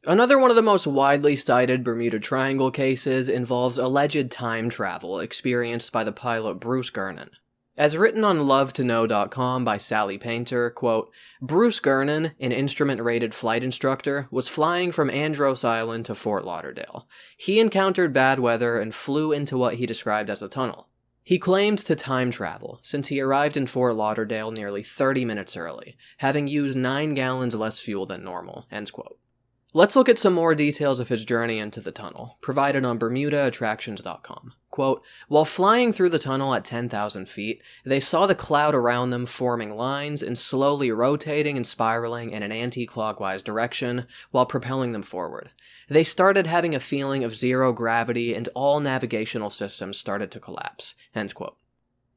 Another one of the most widely cited Bermuda Triangle cases involves alleged time travel experienced by the pilot Bruce Gernon. As written on LoveToKnow.com by Sally Painter, quote, Bruce Gernon, an instrument-rated flight instructor, was flying from Andros Island to Fort Lauderdale. He encountered bad weather and flew into what he described as a tunnel. He claimed to time travel, since he arrived in Fort Lauderdale nearly 30 minutes early, having used 9 gallons less fuel than normal, end quote. Let's look at some more details of his journey into the tunnel, provided on BermudaAttractions.com. Quote, while flying through the tunnel at 10,000 feet, they saw the cloud around them forming lines and slowly rotating and spiraling in an anti-clockwise direction while propelling them forward. They started having a feeling of zero gravity and all navigational systems started to collapse, end quote.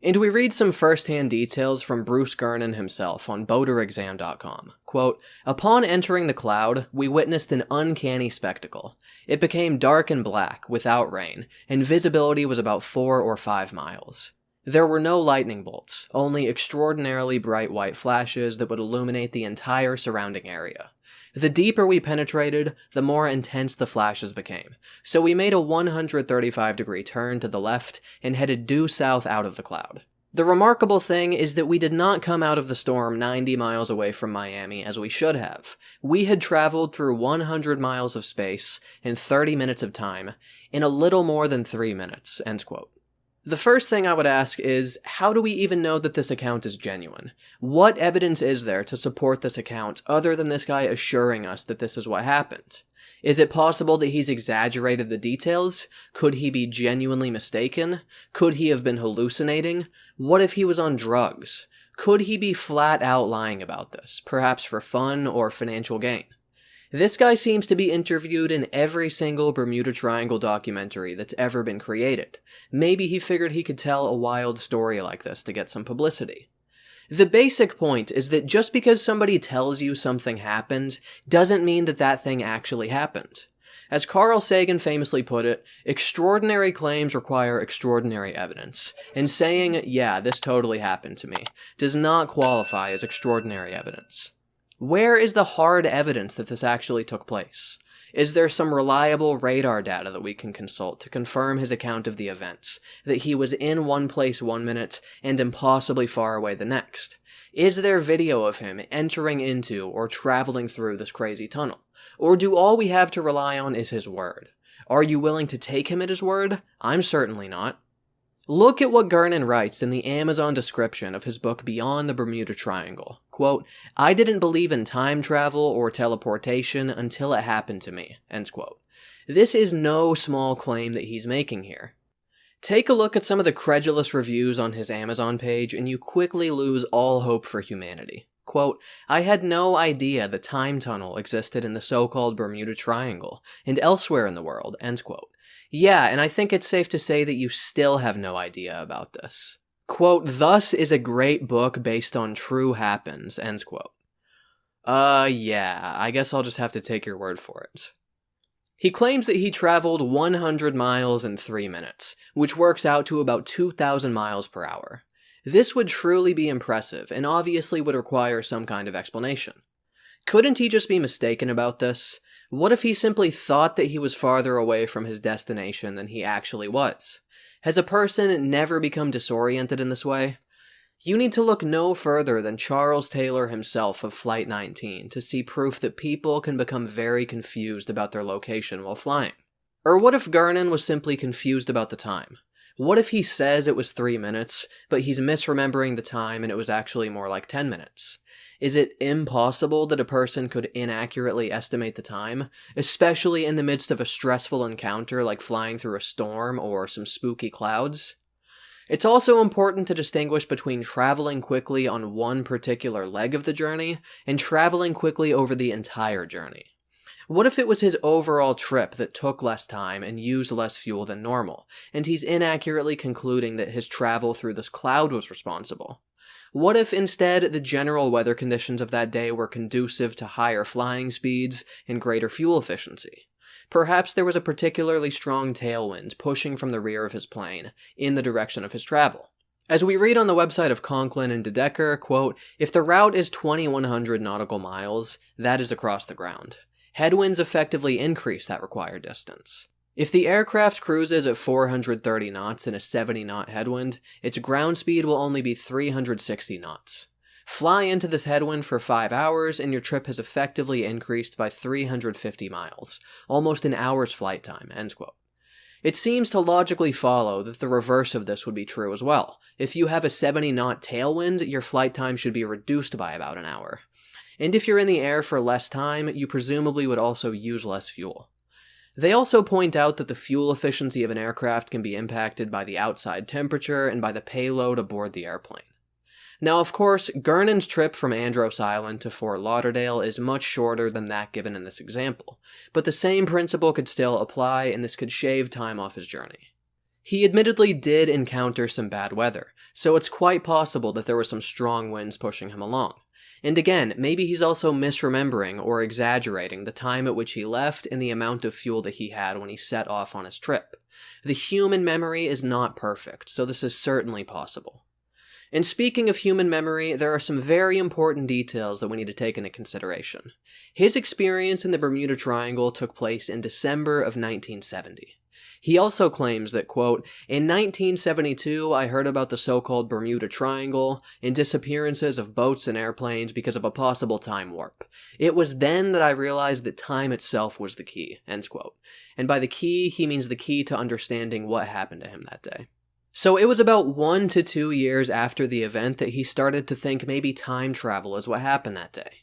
And we read some first-hand details from Bruce Gernon himself on BoaterExam.com. Quote, upon entering the cloud, we witnessed an uncanny spectacle. It became dark and black, without rain, and visibility was about 4 or 5 miles. There were no lightning bolts, only extraordinarily bright white flashes that would illuminate the entire surrounding area. The deeper we penetrated, the more intense the flashes became, so we made a 135-degree turn to the left and headed due south out of the cloud. The remarkable thing is that we did not come out of the storm 90 miles away from Miami as we should have. We had traveled through 100 miles of space in 30 minutes of time in a little more than 3 minutes, end quote. The first thing I would ask is, how do we even know that this account is genuine? What evidence is there to support this account other than this guy assuring us that this is what happened? Is it possible that he's exaggerated the details? Could he be genuinely mistaken? Could he have been hallucinating? What if he was on drugs? Could he be flat out lying about this, perhaps for fun or financial gain? This guy seems to be interviewed in every single Bermuda Triangle documentary that's ever been created. Maybe he figured he could tell a wild story like this to get some publicity. The basic point is that just because somebody tells you something happened, doesn't mean that that thing actually happened. As Carl Sagan famously put it, extraordinary claims require extraordinary evidence, and saying, yeah, this totally happened to me, does not qualify as extraordinary evidence. Where is the hard evidence that this actually took place? Is there some reliable radar data that we can consult to confirm his account of the events, that he was in one place 1 minute and impossibly far away the next? Is there video of him entering into or traveling through this crazy tunnel? Or do all we have to rely on is his word? Are you willing to take him at his word? I'm certainly not. Look at what Gernon writes in the Amazon description of his book Beyond the Bermuda Triangle. Quote, I didn't believe in time travel or teleportation until it happened to me, end quote. This is no small claim that he's making here. Take a look at some of the credulous reviews on his Amazon page and you quickly lose all hope for humanity. Quote, I had no idea the time tunnel existed in the so-called Bermuda Triangle and elsewhere in the world, end quote. Yeah, and I think it's safe to say that you still have no idea about this. Quote, thus is a great book based on true happens, end quote. Yeah, I guess I'll just have to take your word for it. He claims that he traveled 100 miles in 3 minutes, which works out to about 2,000 miles per hour. This would truly be impressive, and obviously would require some kind of explanation. Couldn't he just be mistaken about this? What if he simply thought that he was farther away from his destination than he actually was? Has a person never become disoriented in this way? You need to look no further than Charles Taylor himself of Flight 19 to see proof that people can become very confused about their location while flying. Or what if Gernon was simply confused about the time? What if he says it was 3 minutes, but he's misremembering the time and it was actually more like 10 minutes? Is it impossible that a person could inaccurately estimate the time, especially in the midst of a stressful encounter like flying through a storm or some spooky clouds? It's also important to distinguish between traveling quickly on one particular leg of the journey and traveling quickly over the entire journey. What if it was his overall trip that took less time and used less fuel than normal, and he's inaccurately concluding that his travel through this cloud was responsible? What if instead the general weather conditions of that day were conducive to higher flying speeds and greater fuel efficiency? Perhaps there was a particularly strong tailwind pushing from the rear of his plane in the direction of his travel. As we read on the website of Conklin and DeDecker, quote, if the route is 2,100 nautical miles, that is across the ground. Headwinds effectively increase that required distance. If the aircraft cruises at 430 knots in a 70-knot headwind, its ground speed will only be 360 knots. Fly into this headwind for 5 hours, and your trip has effectively increased by 350 miles, almost an hour's flight time, end quote. It seems to logically follow that the reverse of this would be true as well. If you have a 70-knot tailwind, your flight time should be reduced by about an hour. And if you're in the air for less time, you presumably would also use less fuel. They also point out that the fuel efficiency of an aircraft can be impacted by the outside temperature and by the payload aboard the airplane. Now, of course, Gernon's trip from Andros Island to Fort Lauderdale is much shorter than that given in this example, but the same principle could still apply, and this could shave time off his journey. He admittedly did encounter some bad weather, so it's quite possible that there were some strong winds pushing him along. And again, maybe he's also misremembering or exaggerating the time at which he left and the amount of fuel that he had when he set off on his trip. The human memory is not perfect, so this is certainly possible. And speaking of human memory, there are some very important details that we need to take into consideration. His experience in the Bermuda Triangle took place in December of 1970. He also claims that, quote, "In 1972, I heard about the so-called Bermuda Triangle and disappearances of boats and airplanes because of a possible time warp. It was then that I realized that time itself was the key," end quote. And by the key, he means the key to understanding what happened to him that day. So it was about 1 to 2 years after the event that he started to think maybe time travel is what happened that day.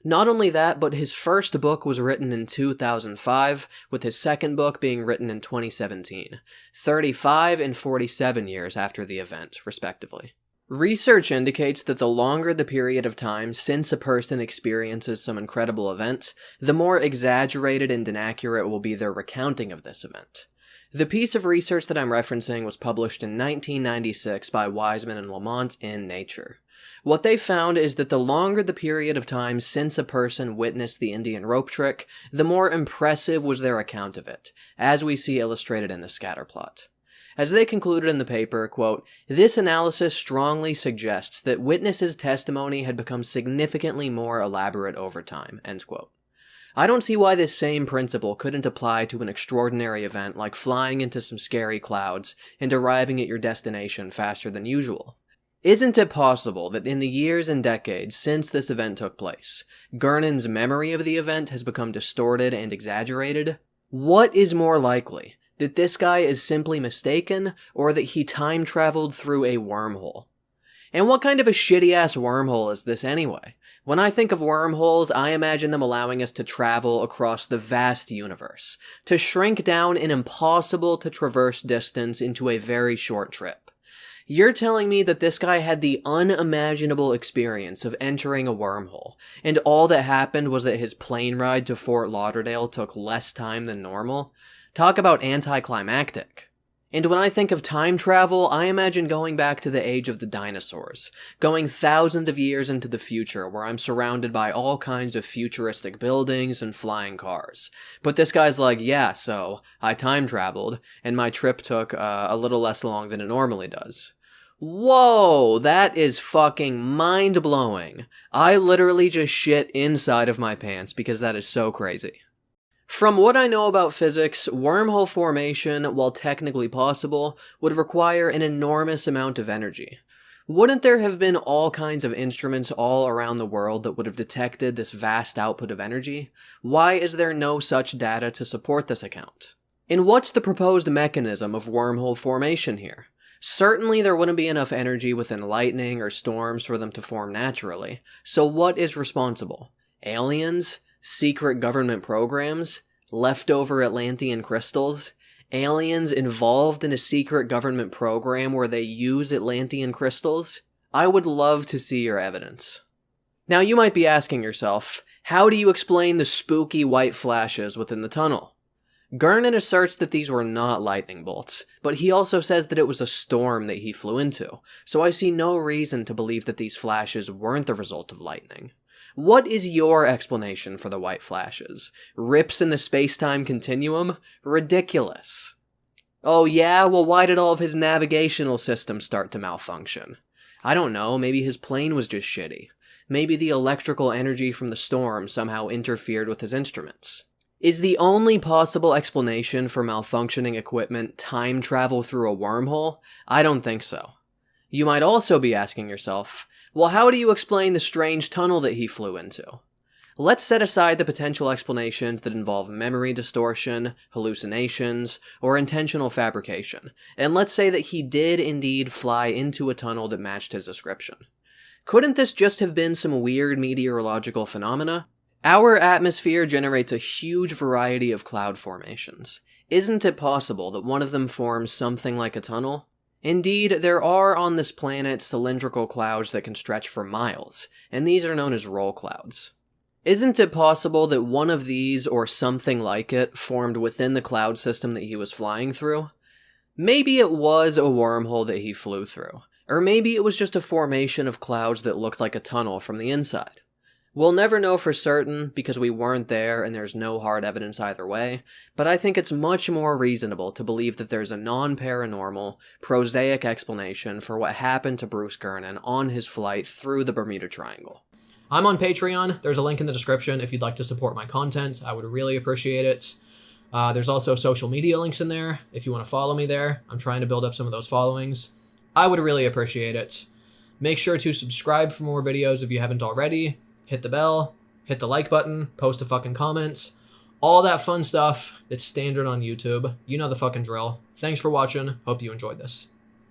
Not only that, but his first book was written in 2005, with his second book being written in 2017, 35 and 47 years after the event, respectively. Research indicates that the longer the period of time since a person experiences some incredible event, the more exaggerated and inaccurate will be their recounting of this event. The piece of research that I'm referencing was published in 1996 by Wiseman and Lamont in Nature. What they found is that the longer the period of time since a person witnessed the Indian rope trick, the more impressive was their account of it, as we see illustrated in the scatterplot. As they concluded in the paper, quote, "This analysis strongly suggests that witnesses' testimony had become significantly more elaborate over time," end quote. I don't see why this same principle couldn't apply to an extraordinary event like flying into some scary clouds and arriving at your destination faster than usual. Isn't it possible that in the years and decades since this event took place, Gernon's memory of the event has become distorted and exaggerated? What is more likely, that this guy is simply mistaken, or that he time traveled through a wormhole? And what kind of a shitty-ass wormhole is this anyway? When I think of wormholes, I imagine them allowing us to travel across the vast universe, to shrink down an impossible-to-traverse distance into a very short trip. You're telling me that this guy had the unimaginable experience of entering a wormhole, and all that happened was that his plane ride to Fort Lauderdale took less time than normal? Talk about anticlimactic. And when I think of time travel, I imagine going back to the age of the dinosaurs, going thousands of years into the future where I'm surrounded by all kinds of futuristic buildings and flying cars. But this guy's like, yeah, so I time traveled, and my trip took a little less long than it normally does. Whoa, that is fucking mind-blowing. I literally just shit inside of my pants because that is so crazy. From what I know about physics, wormhole formation, while technically possible, would require an enormous amount of energy. Wouldn't there have been all kinds of instruments all around the world that would have detected this vast output of energy? Why is there no such data to support this account? And what's the proposed mechanism of wormhole formation here? Certainly there wouldn't be enough energy within lightning or storms for them to form naturally, so what is responsible? Aliens? Secret government programs? Leftover Atlantean crystals? Aliens involved in a secret government program where they use Atlantean crystals? I would love to see your evidence. Now you might be asking yourself, how do you explain the spooky white flashes within the tunnel? Gernon asserts that these were not lightning bolts, but he also says that it was a storm that he flew into, so I see no reason to believe that these flashes weren't the result of lightning. What is your explanation for the white flashes? Rips in the space-time continuum? Ridiculous. Oh yeah? Well, why did all of his navigational systems start to malfunction? I don't know, maybe his plane was just shitty. Maybe the electrical energy from the storm somehow interfered with his instruments. Is the only possible explanation for malfunctioning equipment time travel through a wormhole? I don't think so. You might also be asking yourself, well, how do you explain the strange tunnel that he flew into? Let's set aside the potential explanations that involve memory distortion, hallucinations, or intentional fabrication, and let's say that he did indeed fly into a tunnel that matched his description. Couldn't this just have been some weird meteorological phenomena? Our atmosphere generates a huge variety of cloud formations. Isn't it possible that one of them forms something like a tunnel? Indeed, there are on this planet cylindrical clouds that can stretch for miles, and these are known as roll clouds. Isn't it possible that one of these, or something like it, formed within the cloud system that he was flying through? Maybe it was a wormhole that he flew through, or maybe it was just a formation of clouds that looked like a tunnel from the inside. We'll never know for certain because we weren't there and there's no hard evidence either way, but I think it's much more reasonable to believe that there's a non-paranormal, prosaic explanation for what happened to Bruce Gernon on his flight through the Bermuda Triangle. I'm on Patreon. There's a link in the description if you'd like to support my content. I would really appreciate it. There's also social media links in there if you want to follow me there. I'm trying to build up some of those followings. I would really appreciate it. Make sure to subscribe for more videos if you haven't already. Hit the bell, hit the like button, post a fucking comments. All that fun stuff that's standard on YouTube. You know the fucking drill. Thanks for watching. Hope you enjoyed this.